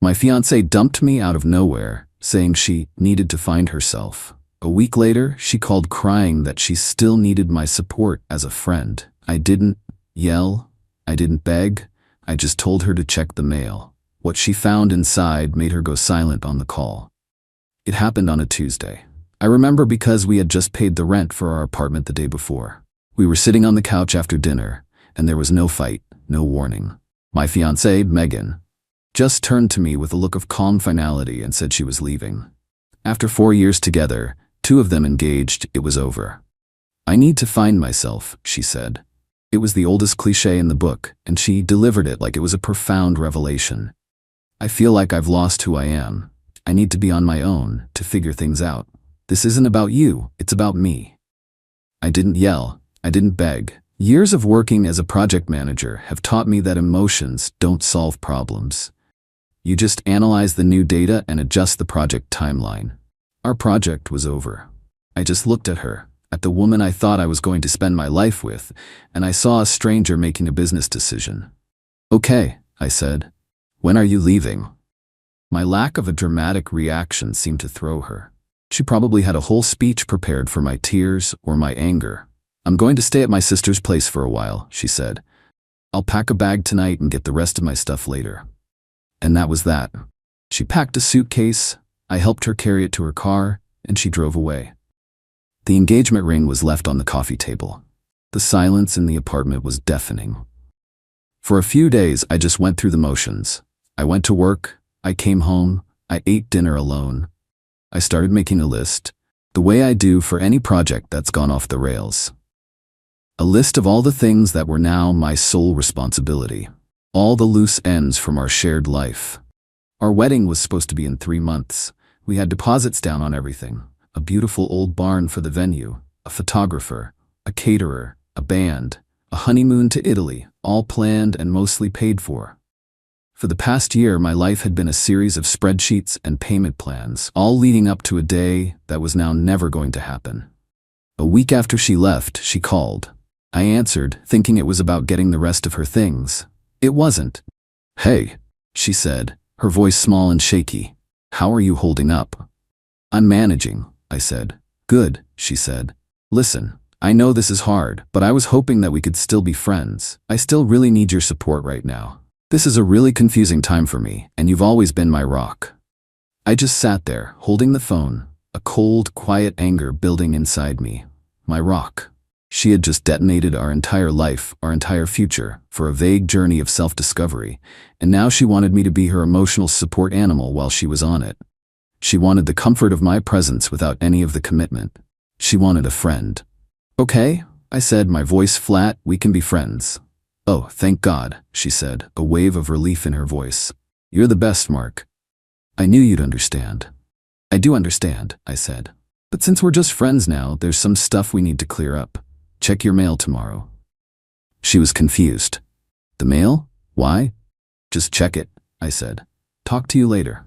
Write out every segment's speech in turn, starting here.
My fiancée dumped me out of nowhere, saying she needed to find herself. A week later, she called crying that she still needed my support as a friend. I didn't yell, I didn't beg, I just told her to check the mail. What she found inside made her go silent on the call. It happened on a Tuesday. I remember because we had just paid the rent for our apartment the day before. We were sitting on the couch after dinner, and there was no fight, no warning. My fiancée, Megan, just turned to me with a look of calm finality and said she was leaving. After 4 years together, 2 of them engaged, it was over. I need to find myself, she said. It was the oldest cliché in the book, and she delivered it like it was a profound revelation. I feel like I've lost who I am. I need to be on my own to figure things out. This isn't about you, it's about me. I didn't yell, I didn't beg. Years of working as a project manager have taught me that emotions don't solve problems. You just analyze the new data and adjust the project timeline. Our project was over. I just looked at her, at the woman I thought I was going to spend my life with, and I saw a stranger making a business decision. Okay, I said. When are you leaving? My lack of a dramatic reaction seemed to throw her. She probably had a whole speech prepared for my tears or my anger. I'm going to stay at my sister's place for a while, she said. I'll pack a bag tonight and get the rest of my stuff later. And that was that. She packed a suitcase, I helped her carry it to her car, and she drove away. The engagement ring was left on the coffee table. The silence in the apartment was deafening. For a few days, I just went through the motions. I went to work, I came home, I ate dinner alone. I started making a list, the way I do for any project that's gone off the rails. A list of all the things that were now my sole responsibility. All the loose ends from our shared life. Our wedding was supposed to be in 3 months. We had deposits down on everything. A beautiful old barn for the venue, a photographer, a caterer, a band, a honeymoon to Italy, all planned and mostly paid for. For the past year, my life had been a series of spreadsheets and payment plans, all leading up to a day that was now never going to happen. A week after she left, she called. I answered, thinking it was about getting the rest of her things. It wasn't. Hey, she said, her voice small and shaky. How are you holding up? I'm managing, I said. Good, she said. Listen, I know this is hard, but I was hoping that we could still be friends. I still really need your support right now. This is a really confusing time for me, and you've always been my rock. I just sat there, holding the phone, a cold, quiet anger building inside me. My rock. She had just detonated our entire life, our entire future, for a vague journey of self-discovery, and now she wanted me to be her emotional support animal while she was on it. She wanted the comfort of my presence without any of the commitment. She wanted a friend. Okay, I said, my voice flat, we can be friends. Oh, thank God, she said, a wave of relief in her voice. You're the best, Mark. I knew you'd understand. I do understand, I said. But since we're just friends now, there's some stuff we need to clear up. Check your mail tomorrow. She was confused. The mail? Why? Just check it, I said. Talk to you later.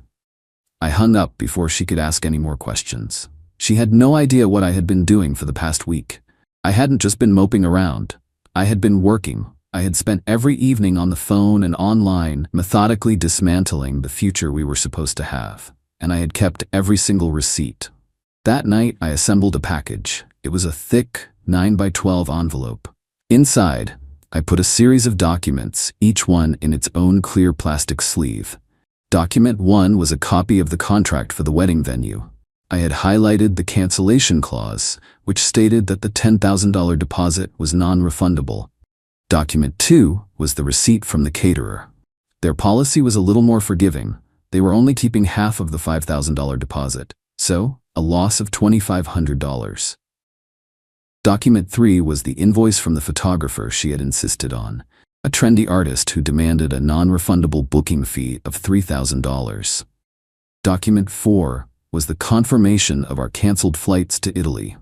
I hung up before she could ask any more questions. She had no idea what I had been doing for the past week. I hadn't just been moping around. I had been working. I had spent every evening on the phone and online, methodically dismantling the future we were supposed to have. And I had kept every single receipt. That night, I assembled a package. It was a thick, 9x12 envelope. Inside, I put a series of documents, each one in its own clear plastic sleeve. Document 1 was a copy of the contract for the wedding venue. I had highlighted the cancellation clause, which stated that the $10,000 deposit was non-refundable. Document 2 was the receipt from the caterer. Their policy was a little more forgiving. They were only keeping half of the $5,000 deposit, so a loss of $2,500. Document 3 was the invoice from the photographer she had insisted on, a trendy artist who demanded a non-refundable booking fee of $3,000. Document 4 was the confirmation of our canceled flights to Italy.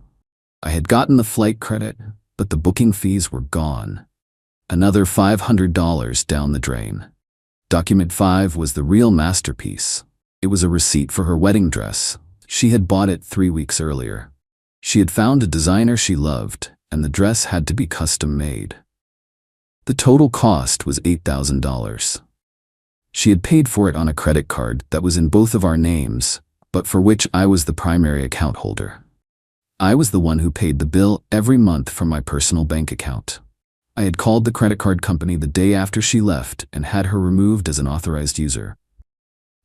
I had gotten the flight credit, but the booking fees were gone. Another $500 down the drain. Document 5 was the real masterpiece. It was a receipt for her wedding dress. She had bought it 3 weeks earlier. She had found a designer she loved, and the dress had to be custom made. The total cost was $8,000. She had paid for it on a credit card that was in both of our names, but for which I was the primary account holder. I was the one who paid the bill every month from my personal bank account. I had called the credit card company the day after she left and had her removed as an authorized user.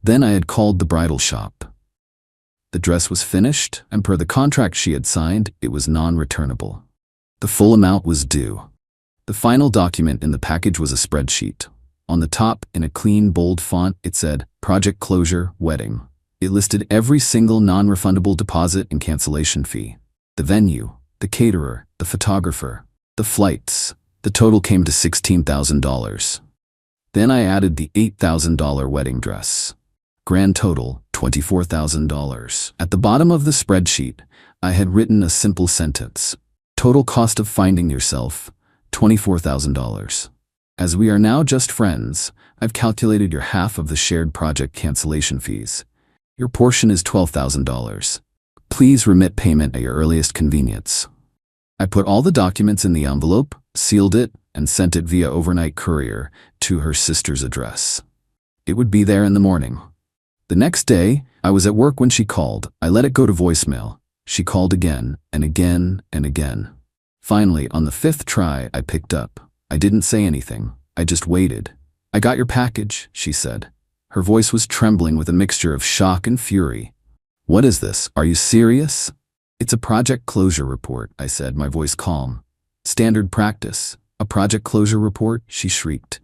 Then I had called the bridal shop. The dress was finished, and per the contract she had signed, it was non-returnable. The full amount was due. The final document in the package was a spreadsheet. On the top, in a clean, bold font, it said, "Project Closure, Wedding." It listed every single non-refundable deposit and cancellation fee. The venue, the caterer, the photographer, the flights. The total came to $16,000. Then I added the $8,000 wedding dress. Grand total, $24,000. At the bottom of the spreadsheet, I had written a simple sentence. Total cost of finding yourself, $24,000. As we are now just friends, I've calculated your half of the shared project cancellation fees. Your portion is $12,000. Please remit payment at your earliest convenience. I put all the documents in the envelope, sealed it, and sent it via overnight courier to her sister's address. It would be there in the morning. The next day, I was at work when she called. I let it go to voicemail. She called again, and again, and again. Finally, on the 5th try, I picked up. I didn't say anything. I just waited. "I got your package," she said. Her voice was trembling with a mixture of shock and fury. "What is this? Are you serious?" "It's a project closure report," I said, my voice calm. "Standard practice. A project closure report?" she shrieked.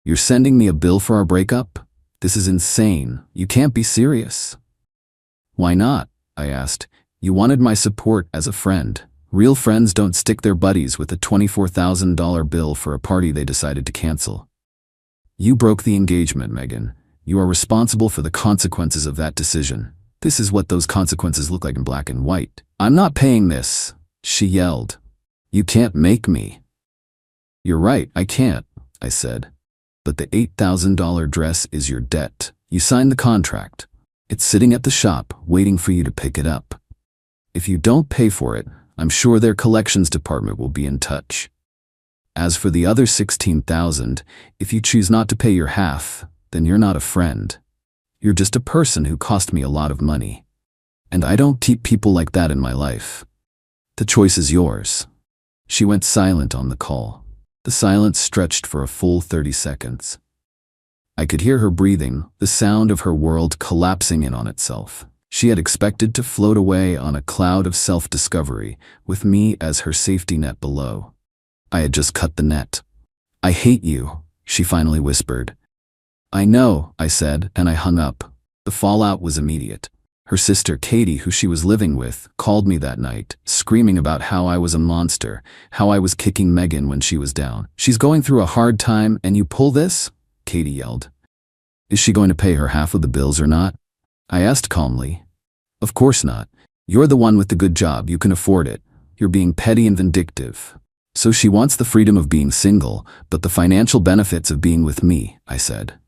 "You're sending me a bill for our breakup? This is insane. You can't be serious." "Why not?" I asked. "You wanted my support as a friend. Real friends don't stick their buddies with a $24,000 bill for a party they decided to cancel." "You broke the engagement, Megan. You are responsible for the consequences of that decision. This is what those consequences look like in black and white." "I'm not paying this," she yelled. "You can't make me." "You're right, I can't," I said. "But the $8,000 dress is your debt. You signed the contract. It's sitting at the shop, waiting for you to pick it up. If you don't pay for it, I'm sure their collections department will be in touch. As for the other $16,000, if you choose not to pay your half, then you're not a friend. You're just a person who cost me a lot of money. And I don't keep people like that in my life. The choice is yours." She went silent on the call. The silence stretched for a full 30 seconds. I could hear her breathing, the sound of her world collapsing in on itself. She had expected to float away on a cloud of self-discovery, with me as her safety net below. I had just cut the net. "I hate you," she finally whispered. "I know," I said, and I hung up. The fallout was immediate. Her sister, Katie, who she was living with, called me that night, screaming about how I was a monster, how I was kicking Megan when she was down. "She's going through a hard time, and you pull this?" Katie yelled. "Is she going to pay her half of the bills or not?" I asked calmly. "Of course not. You're the one with the good job, you can afford it. You're being petty and vindictive. So she wants the freedom of being single, but the financial benefits of being with me," I said.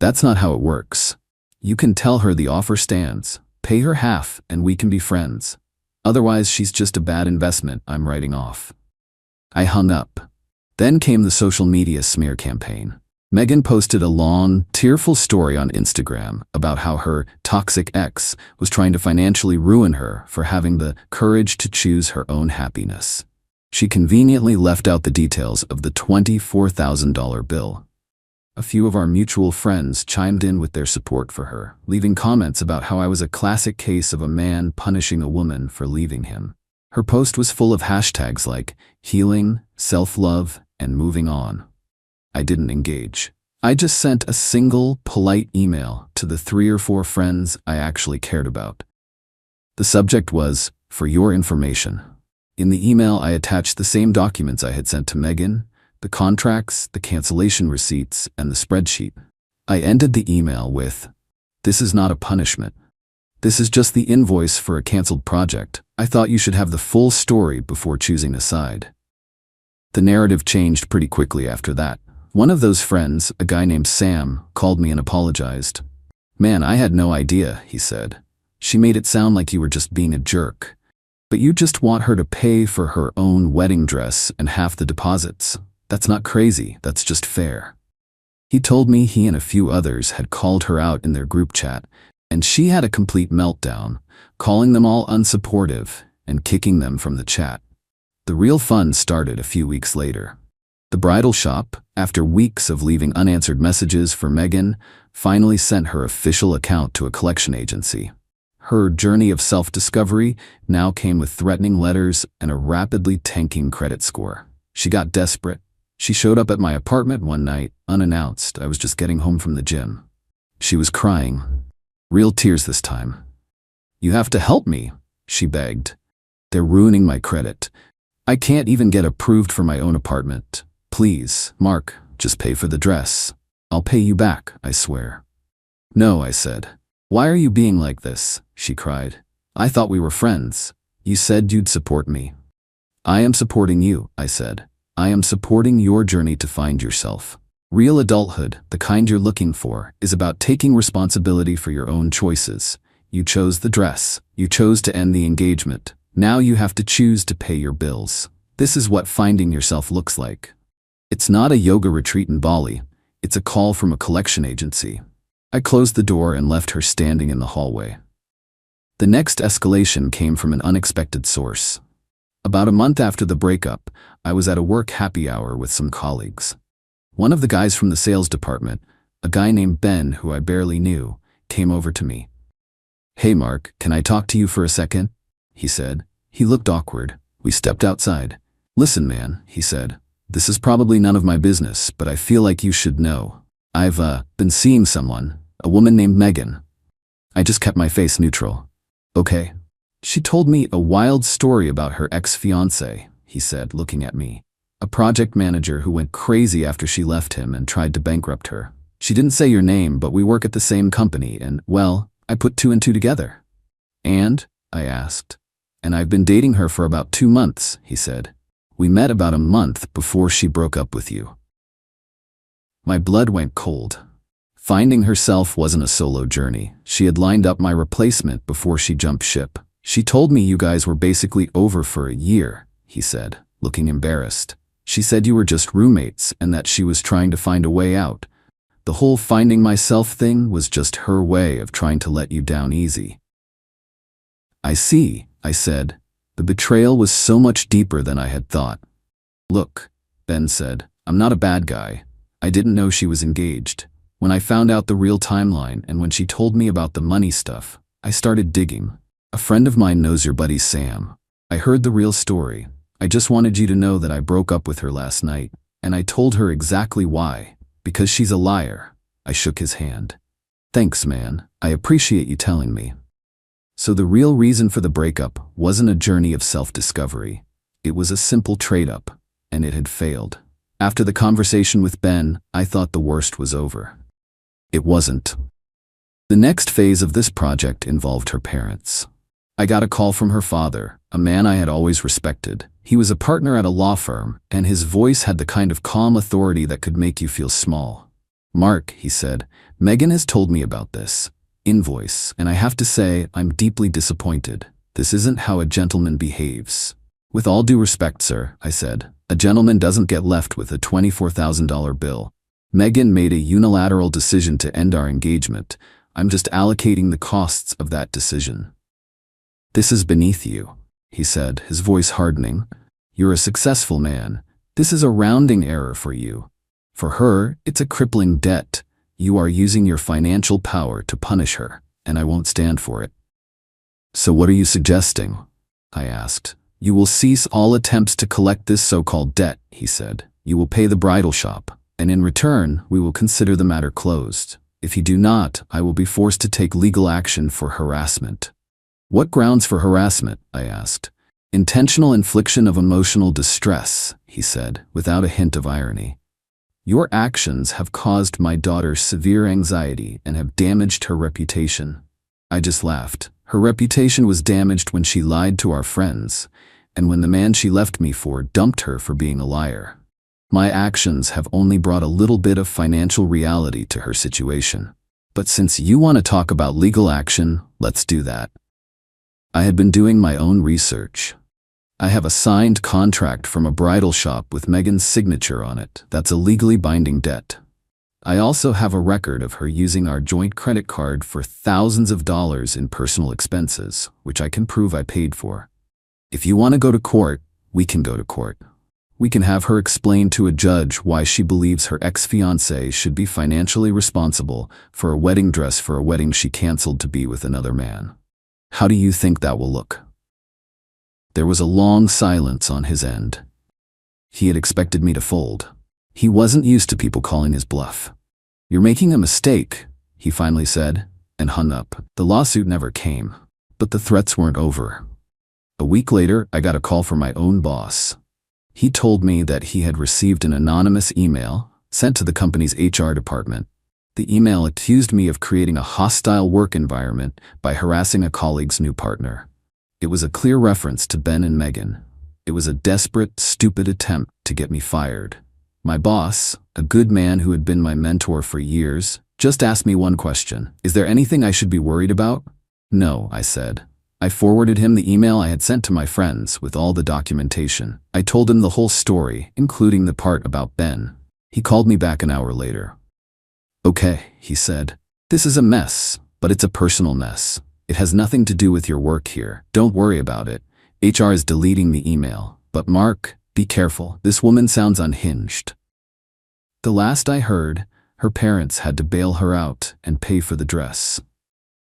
"That's not how it works. You can tell her the offer stands. Pay her half, and we can be friends. Otherwise, she's just a bad investment I'm writing off." I hung up. Then came the social media smear campaign. Megan posted a long, tearful story on Instagram about how her toxic ex was trying to financially ruin her for having the courage to choose her own happiness. She conveniently left out the details of the $24,000 bill. A few of our mutual friends chimed in with their support for her, leaving comments about how I was a classic case of a man punishing a woman for leaving him. Her post was full of hashtags like healing, self-love, and moving on. I didn't engage. I just sent a single, polite email to the 3 or 4 friends I actually cared about. The subject was, "For your information." In the email, I attached the same documents I had sent to Megan, the contracts, the cancellation receipts, and the spreadsheet. I ended the email with, "This is not a punishment. This is just the invoice for a canceled project. I thought you should have the full story before choosing a side." The narrative changed pretty quickly after that. One of those friends, a guy named Sam, called me and apologized. "Man, I had no idea," he said. "She made it sound like you were just being a jerk. But you just want her to pay for her own wedding dress and half the deposits. That's not crazy, that's just fair." He told me he and a few others had called her out in their group chat, and she had a complete meltdown, calling them all unsupportive and kicking them from the chat. The real fun started a few weeks later. The bridal shop, after weeks of leaving unanswered messages for Megan, finally sent her official account to a collection agency. Her journey of self-discovery now came with threatening letters and a rapidly tanking credit score. She got desperate. She showed up at my apartment one night, unannounced. I was just getting home from the gym. She was crying. Real tears this time. "You have to help me," she begged. "They're ruining my credit. I can't even get approved for my own apartment. Please, Mark, just pay for the dress. I'll pay you back, I swear." "No," I said. "Why are you being like this?" she cried. "I thought we were friends. You said you'd support me." "I am supporting you," I said. "I am supporting your journey to find yourself. Real adulthood, the kind you're looking for, is about taking responsibility for your own choices. You chose the dress. You chose to end the engagement. Now you have to choose to pay your bills. This is what finding yourself looks like. It's not a yoga retreat in Bali. It's a call from a collection agency." I closed the door and left her standing in the hallway. The next escalation came from an unexpected source. About a month after the breakup, I was at a work happy hour with some colleagues. One of the guys from the sales department, a guy named Ben who I barely knew, came over to me. "Hey Mark, can I talk to you for a second?" he said. He looked awkward. We stepped outside. "Listen man," he said. "This is probably none of my business, but I feel like you should know. I've been seeing someone, a woman named Megan." I just kept my face neutral. "Okay." "She told me a wild story about her ex-fiancé," he said, looking at me. "A project manager who went crazy after she left him and tried to bankrupt her. She didn't say your name, but we work at the same company and, well, I put two and two together." "And?" I asked. "And I've been dating her for about 2 months," he said. "We met about a month before she broke up with you." My blood went cold. Finding herself wasn't a solo journey. She had lined up my replacement before she jumped ship. "She told me you guys were basically over for a year," he said, looking embarrassed. "She said you were just roommates and that she was trying to find a way out. The whole finding myself thing was just her way of trying to let you down easy." "I see," I said. The betrayal was so much deeper than I had thought. "Look," Ben said, "I'm not a bad guy. I didn't know she was engaged. When I found out the real timeline and when she told me about the money stuff, I started digging. A friend of mine knows your buddy Sam. I heard the real story. I just wanted you to know that I broke up with her last night, and I told her exactly why. Because she's a liar." I shook his hand. "Thanks, man. I appreciate you telling me." So the real reason for the breakup wasn't a journey of self-discovery. It was a simple trade-up, and it had failed. After the conversation with Ben, I thought the worst was over. It wasn't. The next phase of this project involved her parents. I got a call from her father, a man I had always respected. He was a partner at a law firm, and his voice had the kind of calm authority that could make you feel small. "Mark," he said, "Megan has told me about this invoice, and I have to say I'm deeply disappointed. This isn't how a gentleman behaves." "With all due respect, sir," I said, "a gentleman doesn't get left with a $24,000 bill. Megan made a unilateral decision to end our engagement. I'm just allocating the costs of that decision." "This is beneath you," he said, his voice hardening. "You're a successful man. This is a rounding error for you. For her, it's a crippling debt. You are using your financial power to punish her, and I won't stand for it." "So what are you suggesting?" I asked. "You will cease all attempts to collect this so-called debt," he said. "You will pay the bridal shop, and in return, we will consider the matter closed. If you do not, I will be forced to take legal action for harassment." "What grounds for harassment?" I asked. "Intentional infliction of emotional distress," he said, without a hint of irony. "Your actions have caused my daughter severe anxiety and have damaged her reputation." I just laughed. Her reputation was damaged when she lied to our friends, and when the man she left me for dumped her for being a liar. My actions have only brought a little bit of financial reality to her situation. But since you want to talk about legal action, let's do that. I had been doing my own research. I have a signed contract from a bridal shop with Megan's signature on it. That's a legally binding debt. I also have a record of her using our joint credit card for thousands of dollars in personal expenses, which I can prove I paid for. If you want to go to court, we can go to court. We can have her explain to a judge why she believes her ex-fiancé should be financially responsible for a wedding dress for a wedding she canceled to be with another man. How do you think that will look?" There was a long silence on his end. He had expected me to fold. He wasn't used to people calling his bluff. "You're making a mistake," he finally said, and hung up. The lawsuit never came, but the threats weren't over. A week later, I got a call from my own boss. He told me that he had received an anonymous email sent to the company's HR department. The email accused me of creating a hostile work environment by harassing a colleague's new partner. It was a clear reference to Ben and Megan. It was a desperate, stupid attempt to get me fired. My boss, a good man who had been my mentor for years, just asked me one question: "Is there anything I should be worried about?" "No," I said. I forwarded him the email I had sent to my friends with all the documentation. I told him the whole story, including the part about Ben. He called me back an hour later. "Okay," he said. "This is a mess, but it's a personal mess. It has nothing to do with your work here. Don't worry about it. HR is deleting the email. But Mark, be careful. This woman sounds unhinged." The last I heard, her parents had to bail her out and pay for the dress.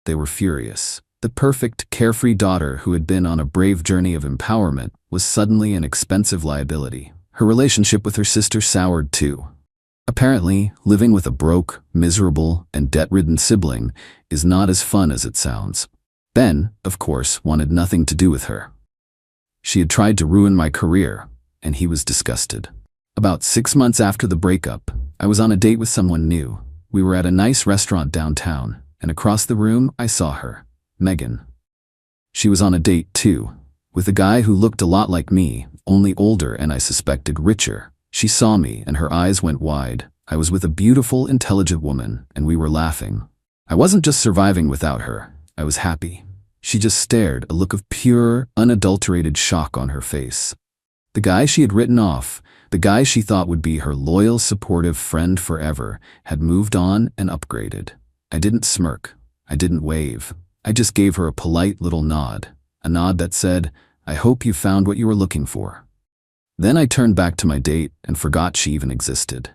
They were furious. The perfect, carefree daughter who had been on a brave journey of empowerment was suddenly an expensive liability. Her relationship with her sister soured too. Apparently, living with a broke, miserable, and debt-ridden sibling is not as fun as it sounds. Ben, of course, wanted nothing to do with her. She had tried to ruin my career, and he was disgusted. About 6 months after the breakup, I was on a date with someone new. We were at a nice restaurant downtown, and across the room I saw her, Megan. She was on a date too, with a guy who looked a lot like me, only older and I suspected richer. She saw me and her eyes went wide. I was with a beautiful, intelligent woman, and we were laughing. I wasn't just surviving without her, I was happy. She just stared, a look of pure, unadulterated shock on her face. The guy she had written off, the guy she thought would be her loyal, supportive friend forever, had moved on and upgraded. I didn't smirk. I didn't wave. I just gave her a polite little nod, a nod that said, "I hope you found what you were looking for." Then I turned back to my date and forgot she even existed.